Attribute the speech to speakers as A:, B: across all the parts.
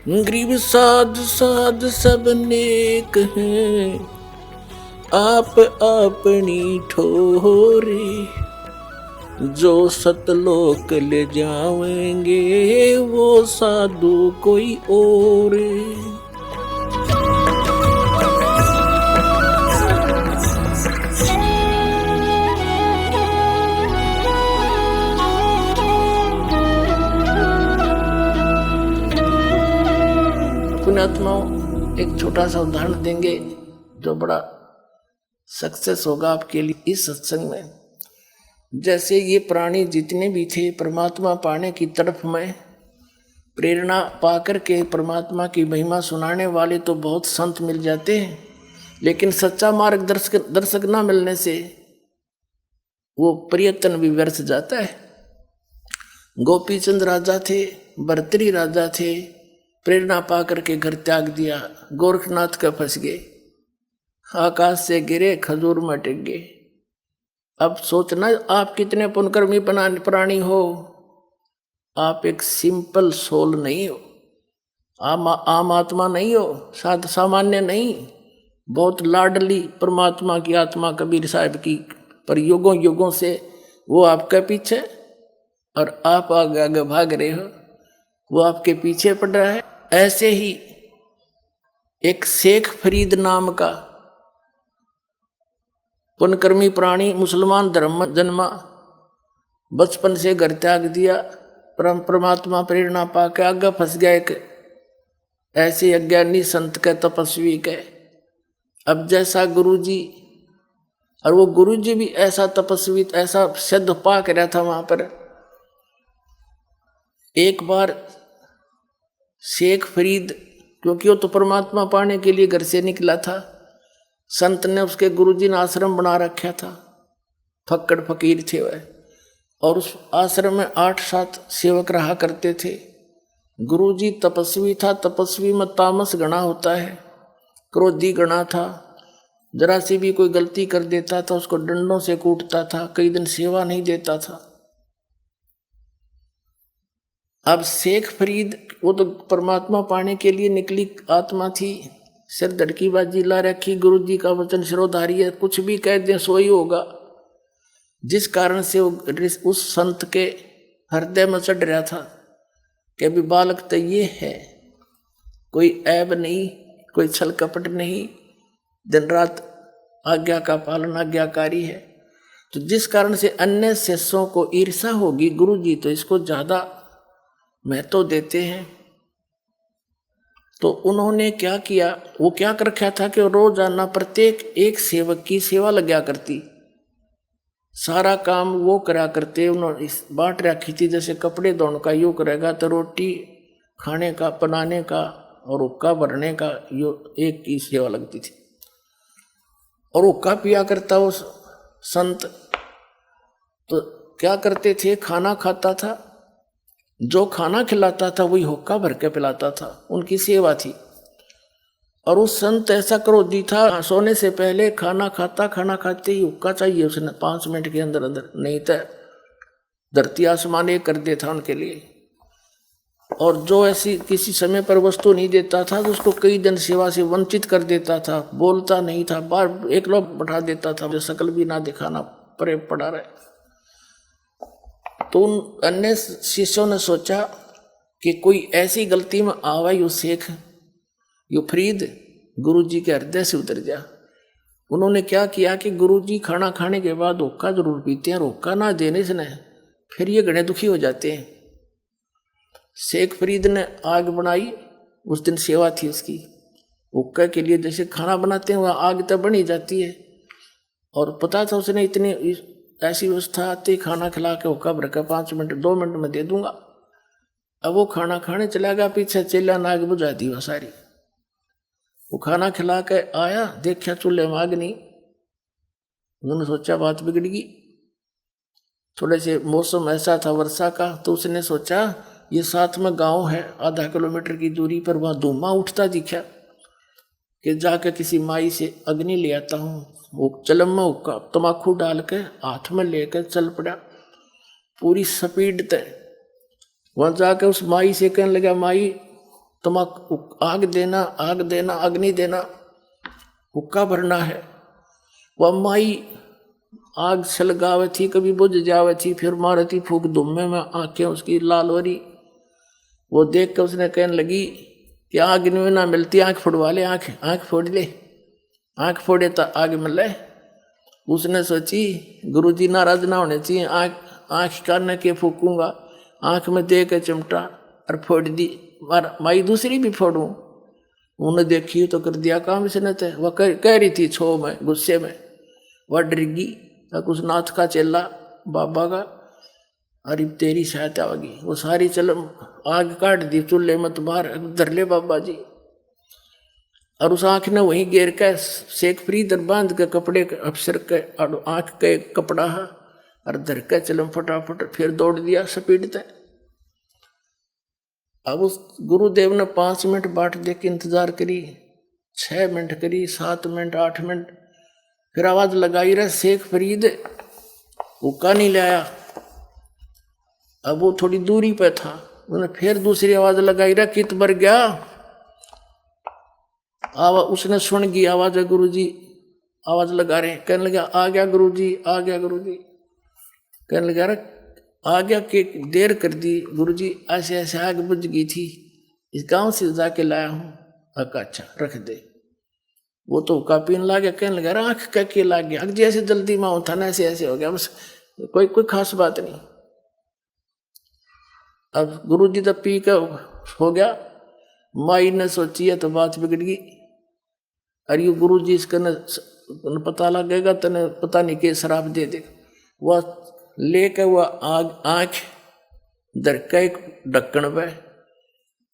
A: गरीब साध साध सब नेक हैं, आप अपनी ठोरी। जो सतलोक ले जावेंगे वो साधु कोई और। पुण्यात्माओं, एक छोटा सा उदाहरण देंगे जो बड़ा सक्सेस होगा आपके लिए इस सत्संग में। जैसे ये प्राणी जितने भी थे परमात्मा पाने की तरफ में प्रेरणा पाकर के परमात्मा की महिमा सुनाने वाले तो बहुत संत मिल जाते हैं, लेकिन सच्चा मार्गदर्शक न मिलने से वो प्रयत्न भी व्यर्थ जाता है। गोपीचंद राजा थे, भर्तृहरि राजा थे, प्रेरणा पाकर के घर त्याग दिया, गोरखनाथ का फंस गए, आकाश से गिरे खजूर में टिक गए। अब सोचना आप कितने पुण्यकर्मी प्राणी हो, आप एक सिंपल सोल नहीं हो, आम आत्मा नहीं हो, सामान्य नहीं, बहुत लाडली परमात्मा की आत्मा कबीर साहब की। पर युगों युगों से वो आपके पीछे और आप आगे आगे भाग रहे हो, वो आपके पीछे पड़ रहा है। ऐसे ही एक शेख फरीद नाम का पुण्यकर्मी प्राणी मुसलमान धर्म में जन्मा, बचपन से घर त्याग दिया, परमात्मा प्रेरणा पाके आगे फंस गया एक ऐसे अज्ञानी संत के तपस्वी के। अब जैसा गुरुजी, और वो गुरुजी भी ऐसा तपस्वी, ऐसा सिद्ध पाक रहा था वहां पर। एक बार शेख फरीद, क्योंकि वो तो परमात्मा पाने के लिए घर से निकला था, संत ने उसके गुरुजी ने आश्रम बना रखा था, फक्कड़ फकीर थे वह, और उस आश्रम में 8-7 सेवक रहा करते थे। गुरुजी तपस्वी था, तपस्वी में तामस गणा होता है, क्रोधी गणा था, जरा सी भी कोई गलती कर देता था उसको डंडों से कूटता था, कई दिन सेवा नहीं देता था। अब शेख फरीद वो तो परमात्मा पाने के लिए निकली आत्मा थी, सिर धड़की बाजी ला रखी, गुरुजी का वचन शिरोधारी है, कुछ भी कह दें सो ही होगा। जिस कारण से वो उस संत के हृदय में चढ़ रहा था कि अभी बालक तो ये है, कोई ऐब नहीं, कोई छल कपट नहीं, दिन रात आज्ञा का पालन आज्ञाकारी है। तो जिस कारण से अन्य शिष्यों को ईर्षा होगी, गुरुजी तो इसको ज्यादा महत्व देते हैं। तो उन्होंने क्या किया, वो क्या कर रखा था कि रोजाना प्रत्येक एक सेवक की सेवा लगा करती, सारा काम वो करा करते। उन्होंने बांट रखी थी, जैसे कपड़े धोने का यो करेगा तो रोटी खाने का बनाने का और हुक्का भरने का यो एक की सेवा लगती थी। और हुक्का पिया करता वो संत, तो क्या करते थे, खाना खाता था, जो खाना खिलाता था वही हुक्का भर के पिलाता था, उनकी सेवा थी। और उस संत ऐसा क्रोधी था, सोने से पहले खाना खाता, खाना खाते ही हुक्का चाहिए उसने 5 मिनट के अंदर अंदर, नहीं तो धरती आसमान एक कर देता उनके लिए। और जो ऐसी किसी समय पर वस्तु नहीं देता था तो उसको कई दिन सेवा से वंचित कर देता था, बोलता नहीं था, बार एक लोग बैठा देता था, जो शकल भी ना दिखाना, परे पड़ा रहे। तो उन अन्य शिष्यों ने सोचा कि कोई ऐसी गलती में आवा यो शेख, यो फरीद गुरुजी के हृदय से उतर जा। उन्होंने क्या किया कि गुरुजी खाना खाने के बाद हुक्का जरूर पीते हैं, हुक्का ना देने से न फिर ये घने दुखी हो जाते हैं। शेख फरीद ने आग बनाई, उस दिन सेवा थी उसकी, हुक्का के लिए जैसे खाना बनाते हैं वह आग तब बनी जाती है। और पता था उसने इतनी ऐसी व्यवस्था आती, खाना खिला के हुक्का भर के 5 मिनट 2 मिनट में दे दूंगा। अब वो खाना खाने चला गया, पीछे चेला नाग बुझा दी वह सारी। वो खाना खिला के आया, देखा चूल्हे में आग नहीं। उन्होंने सोचा बात बिगड़ गई। थोड़े से मौसम ऐसा था वर्षा का, तो उसने सोचा ये साथ में गांव है, आधा किलोमीटर की दूरी पर, वहाँ धुआं उठता दिखा कि जाके किसी माई से अग्नि ले आता हूँ। वो चलम में हुक्का तमाकू डाल के हाथ में लेकर चल पड़ा पूरी स्पीड तय। वहाँ जाके उस माई से कहने लगा, माई तमाकू आग देना, आग देना, अग्नि देना, हुक्का भरना है। वह माई आग सलगावे थी, कभी बुझ जावे थी, फिर मारती फूक धुम्मे में, आंखें उसकी लाल हो रही। वो देख कर उसने कहने लगी कि आग में ना मिलती, आंख फोड़वा ले, आंख फोड़ ले, आंख फोड़े तो आग मिले। उसने सोची गुरुजी नाराज ना होने चाहिए, आंख कान के फूकूंगा, आंख में दे के चिमटा और फोड़ दी। माई दूसरी भी फोड़ूं। उन्हें देखी तो कर दिया काम इसने। तो वह कह रही थी छो में, गुस्से में, वह डरगी। तक उस नाथ का चेला बाबा का, अरे तेरी सहायता होगी। वो सारी चलम आग काट दी चूल्हे में, तो बाहर धर ले बाबा जी। और उस आंख ने वहीं घेर के शेख फरीद बांध के कपड़े के अफसर के आंख के कपड़ा है और धर के चलम फटाफट, फिर दौड़ दिया स्पीड तक। अब उस गुरुदेव ने 5 मिनट बाट दे के इंतजार करी, 6 मिनट करी, 7 मिनट, 8 मिनट, फिर आवाज लगाई रहा शेख फरीद, हुक्का नहीं लाया। अब वो थोड़ी दूरी पे था, उन्हें फिर दूसरी आवाज लगाई रहा, कित बर गया। उसने सुन गई आवाज है, गुरुजी आवाज लगा रहे। कहने लगा आ गया गुरुजी, आ गया गुरुजी। कहने लगा रहा आ गया कि देर कर दी गुरुजी, ऐसे ऐसे आग बुझ गई थी, इस गांव से जाके लाया हूँ। अच्छा रख दे। वो तो हुक्का पीने लग गया। कहने लगा आंख कह के लग गया, जैसे जल्दी माँ था ना ऐसे ऐसे हो गया, बस कोई खास बात नहीं। अब गुरुजी तो पी के हो गया। माई ने सोची है तो बात बिगड़ गई। अरे गुरुजी इसका न पता लगेगा तो न पता नहीं के शराब दे दे। वह लेके वह आंख दर का एक ढक्कन पे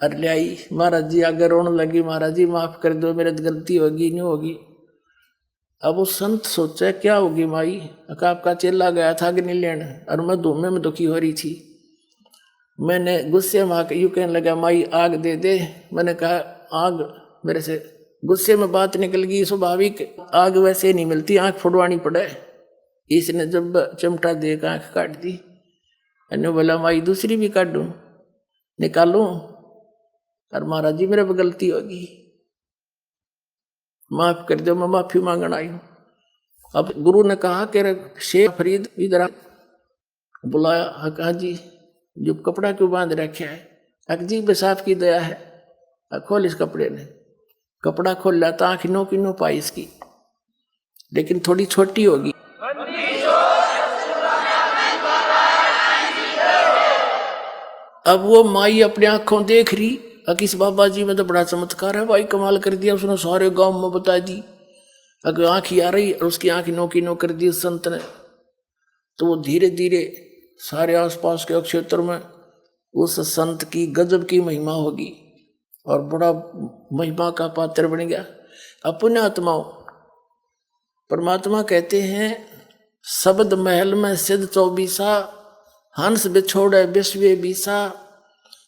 A: और ले आई। महाराज जी आगे रोने लगी, महाराज जी माफ कर दो, मेरे गलती होगी नहीं होगी। अब वो संत सोचा क्या होगी माई, आपका चेला गया था अग्नि लेने और मैं धूमे में दुखी हो रही थी। मैंने गुस्से में आकर यूं कहने लगा माई आग दे दे। मैंने कहा आग, मेरे से गुस्से में बात निकल गई, स्वाभाविक आग वैसे नहीं मिलती, आंख फुड़वानी पड़े। इसने जब चिमटा दे कर आंख काट दी। मैंने बोला माई दूसरी भी काट दूं, निकालूं। और महाराज जी मेरे पर गलती होगी, माफ कर दो, मैं माफी मांगना आई हूं। अब गुरु ने कहा कि शेख फरीद इधर बुलाया। कहा जी जो कपड़ा क्यों बांध रखे है। जी बेसाफ की दया है। खोल इस कपड़े ने। कपड़ा खोल लाता, आंख नो की नो पाई इसकी, लेकिन थोड़ी छोटी होगी। अब वो माई अपने आंखों देख रही, किस बाबा जी में तो बड़ा चमत्कार है भाई, कमाल कर दिया उसने, सारे गांव में बता दी। अगर आंख आ रही और उसकी आंख नो की नो कर दी उस संत ने, तो वो धीरे धीरे सारे आसपास के क्षेत्र में उस संत की गजब की महिमा होगी और बड़ा महिमा का पात्र बन गया। अपने आत्माओं, परमात्मा कहते हैं शब्द महल में सिद्ध 24, हंस बिछोड़े विश्व बीसा।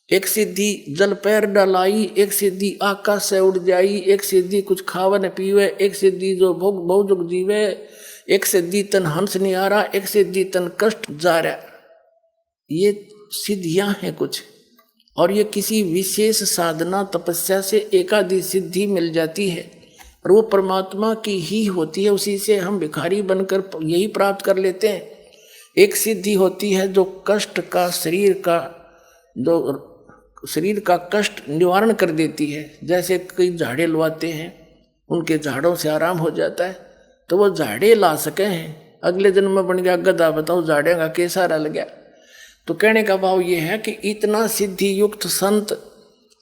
A: एक सिद्धि जल पैर डलाई, एक सिद्धि आकाश से उड़ जाई, एक सिद्धि कुछ खावन पीवे, एक सिद्धि जो भोग भोजुग जीवे, एक सिद्धि तन हंस नहीं आ रहा, एक सिद्धि तन कष्ट जा रहा। ये सिद्धियां हैं कुछ, और ये किसी विशेष साधना तपस्या से एकादि सिद्धि मिल जाती है और वो परमात्मा की ही होती है। उसी से हम भिखारी बनकर यही प्राप्त कर लेते हैं। एक सिद्धि होती है जो कष्ट का, शरीर का कष्ट निवारण कर देती है। जैसे कई झाड़े लवाते हैं, उनके झाड़ों से आराम हो जाता है, तो वो झाड़े ला सके हैं। अगले जन्म में बन गया गधा, बताओ झाड़े का कैसा रह गया। तो कहने का भाव ये है कि इतना सिद्धि युक्त संत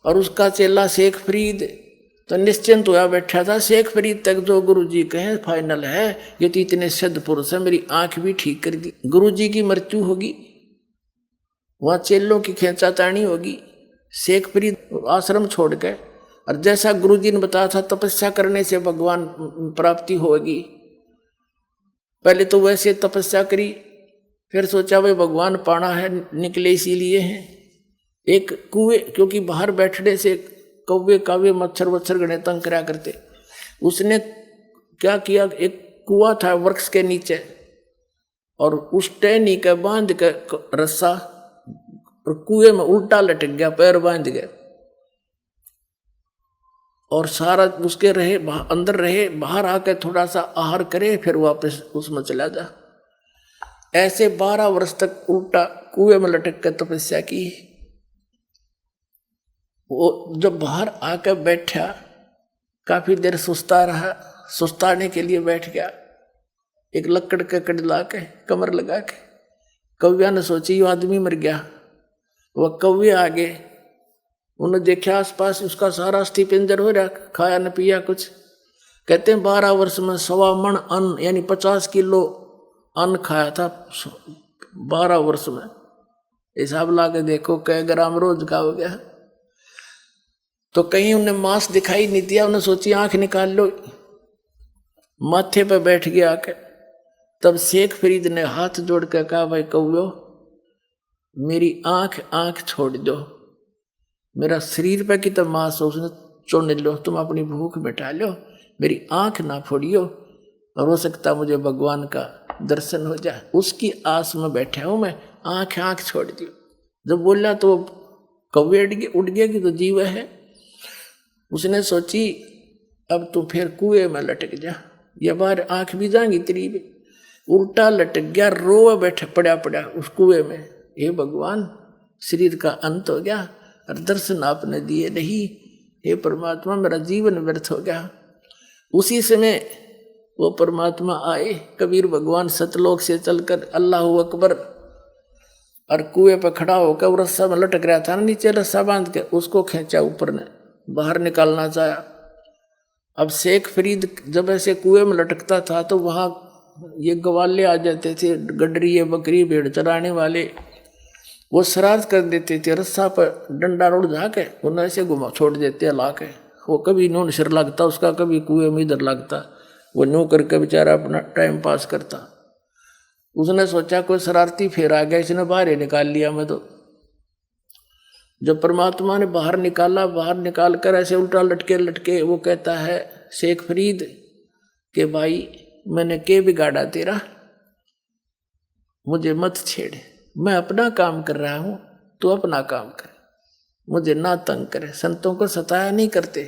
A: और उसका चेला शेख फरीद तो निश्चिंत हुआ बैठा था। शेख फरीद तक जो गुरु जी कहें फाइनल है, ये तो इतने सिद्ध पुरुष है, मेरी आंख भी ठीक कर दी। गुरु जी की मृत्यु होगी, वहाँ चेलों की खींचातानी होगी। शेख फरीद आश्रम छोड़ के, और जैसा गुरु जी ने बताया था तपस्या करने से भगवान प्राप्ति होगी, पहले तो वैसे तपस्या करी, फिर सोचा भाई भगवान पाना है, निकले इसीलिए हैं। एक कुएं, क्योंकि बाहर बैठने से कौवे कावे मच्छर वच्छर गणे तंग करा करते, उसने क्या किया, एक कुआं था वृक्ष के नीचे, और उस टहनी के बांध के रस्सा और कुएं में उल्टा लटक गया, पैर बांध गया। और सारा उसके रहे अंदर रहे, बाहर आकर थोड़ा सा आहार करे, फिर वापस उसमें चला जा। ऐसे 12 वर्ष तक उल्टा कुएं में लटक कर तपस्या की। वो जब बाहर आकर बैठा, काफी देर सुस्ता रहा, सुस्ताने के लिए बैठ गया, एक लकड़ का कड़ ला के कमर लगा के। कौव्या ने सोची ये आदमी मर गया। वह कौवे आगे, उन्हें देखा आसपास उसका सारा अस्थि पिंजर हो रहा, खाया न पिया कुछ। कहते हैं 12 वर्ष में 1.25 मन अन्न यानी 50 किलो अन्न खाया था 12 वर्ष में। हिसाब ला के देखो कै ग्राम रोज का हो गया। तो कहीं उन्हें मांस दिखाई नहीं दिया, उन्हें सोची आंख निकाल लो, माथे पे बैठ गया आके। तब शेख फरीद ने हाथ जोड़ कर कहा, भाई कौव्यो मेरी आंख छोड़ दो, मेरा शरीर पे कितना मांस हो उसने चुन लो, तुम अपनी भूख मिटा लो, मेरी आंख ना फोड़ियो, और हो सकता मुझे भगवान का दर्शन हो जाए, उसकी आस में बैठा हूं मैं, आंख छोड़ दियो। जब बोला तो कौवे उड़ गया कि तो जीव है। उसने सोची अब तू फिर कुएं में लटक जा, ये बार आंख भी जाएंगी तेरी भी। उल्टा लटक गया, रोवा बैठा पड़ा उस कुएं में। हे भगवान, शरीर का अंत हो गया और दर्शन आपने दिए नहीं, हे परमात्मा मेरा जीवन व्यर्थ हो गया। उसी समय वो परमात्मा आए, कबीर भगवान सतलोक से चलकर अल्लाहू अकबर, और कुएं पर खड़ा होकर वो रस्सा में लटक रहा था, नीचे रस्सा बांध के उसको खींचा ऊपर ने, बाहर निकालना चाहा। अब शेख फरीद जब ऐसे कुएं में लटकता था तो वहां ये गवाले आ जाते थे, गडरी बकरी भेड़ चराने वाले, वो शरारत कर देते थे, रस्सा पर डंडा रोड जाके उन्हें ऐसे घुमा छोड़ देते हिला के। वो कभी नून सिर लगता उसका, कभी कुएं में इधर लगता, वो न्यू करके बेचारा अपना टाइम पास करता। उसने सोचा कोई शरारती फेर आ गया, इसने बाहर ही निकाल लिया मैं तो। जब परमात्मा ने बाहर निकाला, बाहर निकाल कर ऐसे उल्टा लटके लटके वो कहता है शेख फरीद के भाई मैंने के बिगाड़ा तेरा, मुझे मत छेड़, मैं अपना काम कर रहा हूं, तू अपना काम कर, मुझे ना तंग करे। संतों को सताया नहीं करते।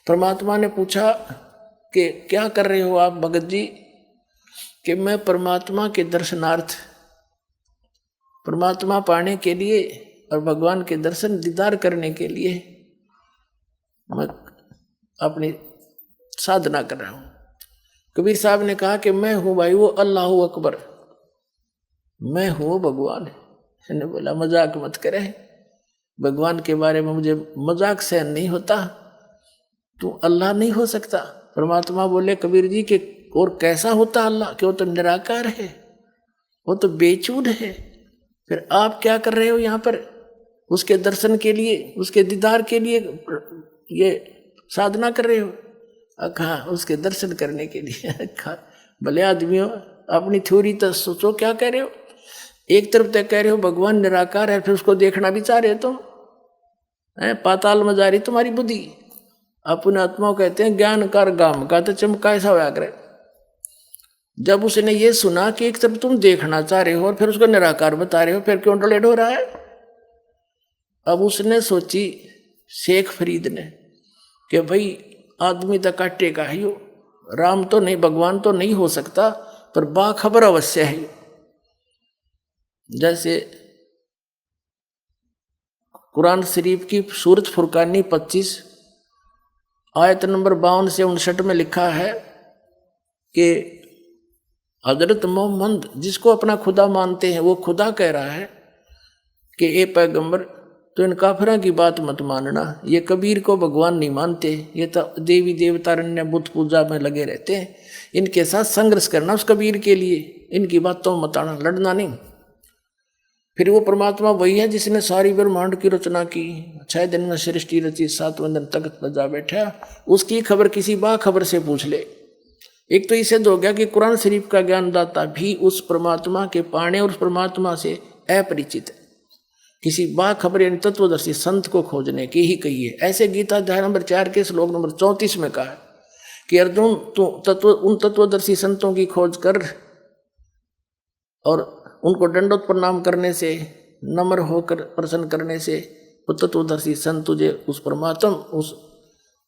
A: परमात्मा ने पूछा कि क्या कर रहे हो आप भगत जी? कि मैं परमात्मा के दर्शनार्थ, परमात्मा पाने के लिए और भगवान के दर्शन दीदार करने के लिए मैं अपनी साधना कर रहा हूं। कबीर साहब ने कहा कि मैं हूं भाई वो अल्लाहू अकबर, मैं हूं भगवान। मैंने बोला मजाक मत करे, भगवान के बारे में मुझे मजाक सहन नहीं होता, तू अल्लाह नहीं हो सकता। परमात्मा बोले कबीर जी के और कैसा होता अल्लाह, कि वो तो निराकार है, वो तो बेचूड है, फिर आप क्या कर रहे हो यहाँ पर? उसके दर्शन के लिए, उसके दीदार के लिए ये साधना कर रहे हो? हाँ, उसके दर्शन करने के लिए। भले आदमी हो, अपनी थ्योरी तो सोचो क्या कह रहे हो। एक तरफ तक कह रहे हो भगवान निराकार है, फिर उसको देखना भी चाह रहे हो तुम, पाताल में जा रही तुम्हारी बुद्धि। अपने आत्मा कहते हैं ज्ञान कर गाम का तो चमका ऐसा होया करे। जब उसने ये सुना कि एक तरफ तुम देखना चाह रहे हो और फिर उसको निराकार बता रहे हो, फिर क्यों डलेट हो रहा है? अब उसने सोची शेख फरीद ने कि भाई आदमी तो काटेगा ही हो, राम तो नहीं, भगवान तो नहीं हो सकता, पर बाखबर अवश्य है। जैसे कुरान शरीफ की सूरत फुरकानी 25 आयत नंबर 52 से 59 में लिखा है कि हजरत मोहम्मद जिसको अपना खुदा मानते हैं वो खुदा कह रहा है कि ए पैगंबर तो इन काफिरों की बात मत मानना, ये कबीर को भगवान नहीं मानते, ये तो देवी देवतारण्य बुत पूजा में लगे रहते हैं, इनके साथ संघर्ष करना उस कबीर के लिए, इनकी बातों में मत आना, लड़ना नहीं। फिर वो परमात्मा वही है जिसने सारी ब्रह्मांड की रचना की, 6 दिन में सृष्टि रची, 7वें दिन तख्त पर जा बैठा, उसकी खबर किसी बाखबर से पूछ ले। एक तो इसे हो गया कि कुरान शरीफ का ज्ञानदाता भी उस परमात्मा के पाने और उस परमात्मा से अपरिचित है, किसी बाखबर यानी तत्वदर्शी संत को खोजने की ही कहिए। ऐसे गीता अध्याय नंबर 4 के श्लोक नंबर 34 में कहा कि अर्जुन तू उन तत्वदर्शी संतों की खोज कर और उनको दंडोत प्रणाम करने से, नम्र होकर प्रसन्न करने से वो तत्वदर्शी संत तुझे उस परमात्मा, उस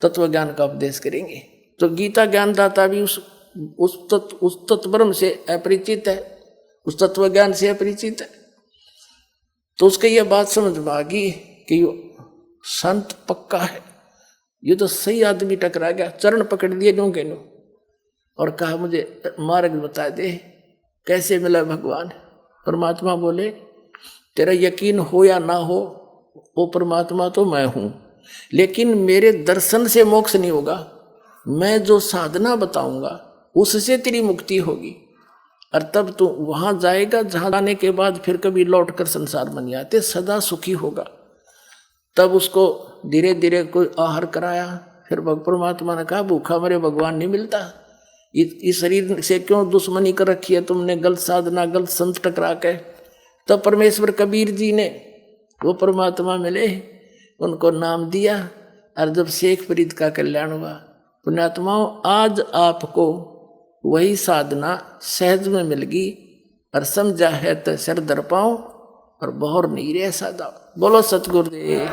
A: तत्व ज्ञान का उपदेश करेंगे। तो गीता ज्ञानदाता भी उस तत्व ब्रह्म से अपरिचित है, उस तत्व ज्ञान से अपरिचित है। तो उसके यह बात समझ में आ गई कि संत पक्का है, ये तो सही आदमी टकरा गया, चरण पकड़ लिए नो के नो और कहा मुझे मार्ग बता दे, कैसे मिला भगवान। परमात्मा बोले तेरा यकीन हो या ना हो, वो परमात्मा तो मैं हूं, लेकिन मेरे दर्शन से मोक्ष नहीं होगा, मैं जो साधना बताऊंगा उससे तेरी मुक्ति होगी। और तब तू वहां जाएगा जहां जाने के बाद फिर कभी लौट कर संसार में नहीं आते, सदा सुखी होगा। तब उसको धीरे धीरे कोई आहार कराया। फिर परमात्मा ने कहा भूखा मरे भगवान नहीं मिलता, इस शरीर से क्यों दुश्मनी कर रखी है तुमने, गलत साधना गलत संत टकरा के। तब परमेश्वर कबीर जी ने वो परमात्मा मिले, उनको नाम दिया। और जब शेख फरीद का कल्याण हुआ, पुण्यात्माओं आज आपको वही साधना सहज में मिल गई और समझा है तो सर दर पाओ और बहुर नहीं रे सादा। बोलो सतगुरुदेव।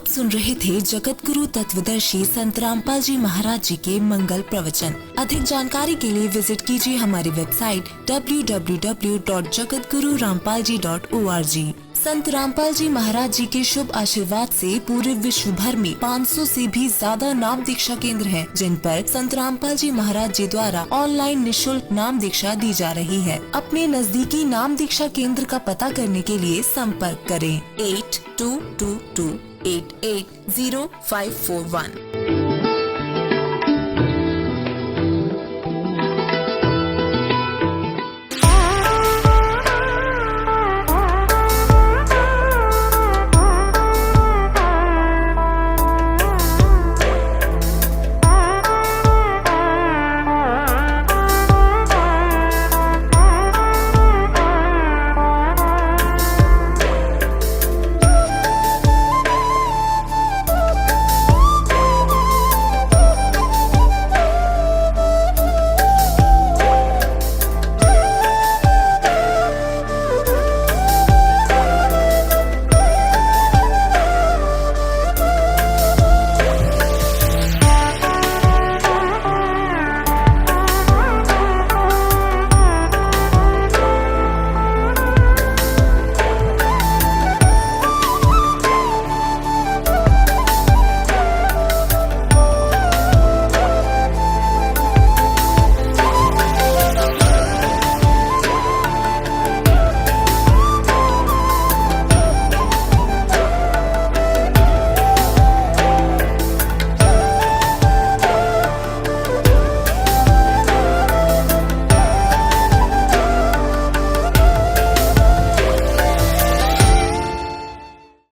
B: सुन रहे थे जगत गुरु तत्वदर्शी संत रामपाल जी महाराज जी के मंगल प्रवचन। अधिक जानकारी के लिए विजिट कीजिए हमारी वेबसाइट www.jagatgururampalji.org। संत रामपाल जी महाराज जी के शुभ आशीर्वाद से पूरे विश्व भर में 500 से भी ज्यादा नाम दीक्षा केंद्र हैं, जिन पर संत रामपाल जी महाराज जी द्वारा ऑनलाइन निशुल्क नाम दीक्षा दी जा रही है। अपने नजदीकी नाम दीक्षा केंद्र का पता करने के लिए संपर्क करें 8222880541।